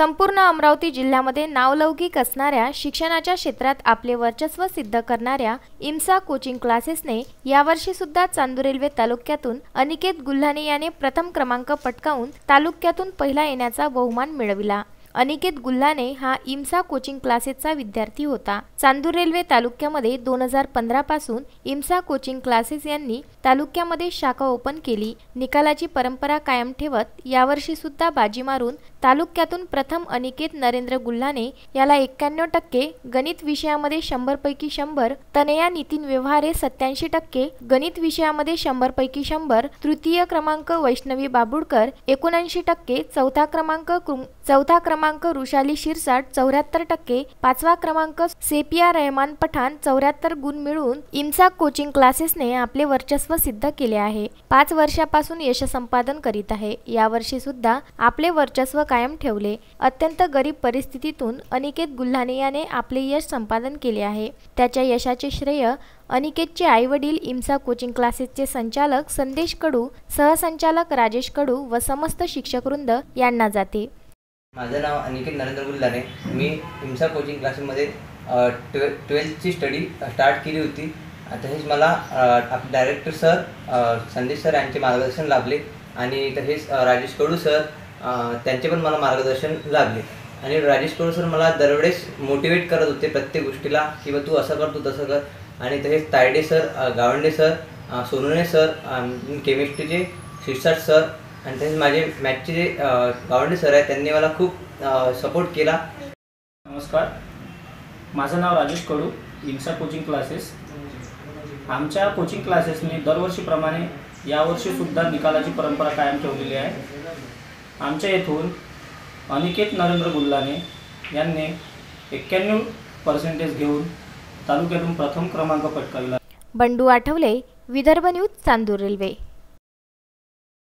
संपूर्ण अमरावती जिल्ह्यामध्ये नावलौकिक असणाऱ्या शिक्षणाच्या क्षेत्रात आपले वर्चस्व सिद्ध करणाऱ्या इम्सा कोचिंग क्लासेसने यावर्षी सुद्धा चांदूर रेल्वे तालुक्यातून अनिकेत गुल्हाने याने प्रथम क्रमांक पटकावून तालुक्यातून पहिला येण्याचा बहुमान मिळविला। अनिकेत गुल्हाने हा इम्सा कोचिंग क्लासेसचा विद्यार्थी होता। चांदूर रेल्वे तालुक्यामध्ये 2015 पासून इम्सा कोचिंग क्लासेस यांनी तालुक्यामध्ये शाखा ओपन केली। निकालाची परंपरा कायम ठेवत यावर्षी सुद्धा बाजी मारून तालुक्यातून प्रथम अनिकेत नरेंद्र गुल्हाने याला 91%, गणित विषयामध्ये 100 पैकी 100, तनया नितीन व्यवहारे 87%, गणित विषयामध्ये 100 पैकी 100, तृतीय क्रमांक वैष्णवी बाबुडकर 79%, चौथा क्रमांक रुशाली शिरसाट 74%, पाचवा क्रमांक सेपिया रहमान पठाण 74 गुण मिळवून इम्सा कोचिंग क्लासेसने आपले वर्चस्व सिद्ध केले आहे। 5 वर्षापासून यश संपादन करीत आहे। यावर्षी सुद्धा आपले वर्चस्व कायम ठेवले। अत्यंत गरीब परिस्थितीतून अनिकेत गुल्हाने याने आपले यश संपादन केले आहे। त्याच्या यशाचे श्रेय अनिकेतचे आईवडील इम्सा कोचिंग क्लासेसचे संचालक संदेश कडू, सहसंचालक राजेश कडू व समस्त शिक्षकवृंद यांना जाते। माझं नाव अनिकेत नरेंद्र गुल्हाने। मी इम्सा कोचिंग क्लासेसमध्ये 12th स्टडी स्टार्ट केली होती। तसेच मला डायरेक्टर सर संदेश सर यांचे मार्गदर्शन लाभले आणि तसेच राजेश कडू सर त्यांचे पण मला मार्गदर्शन लाभले। आणि राजेश कडू सर मला दरवेळेस मोटिवेट करत होते प्रत्येक गोष्टीला, की तू असं कर, तू तसं कर। आणि तसेच Tayade sir, Gawande sir, Sonawane sir, केमिस्ट्रीचे शिरसाट सर आणि तसेच माझे मॅथचे जे गावंडे सर आहेत त्यांनी मला खूप सपोर्ट केला। नमस्कार, माझं नाव राजेश कडू, इम्सा कोचिंग क्लासेस। आमच्या कोचिंग क्लासेसने दरवर्षीप्रमाणे यावर्षी सुद्धा निकालाची परंपरा कायम ठेवलेली आहे। आमच्या येथून अनिकेत नरेंद्र गुल्हाने यांनी 91% घेऊन तालुक्यातून प्रथम क्रमांक पटकावला। Bandu Athawale, Vidarbha news, Chandur railway.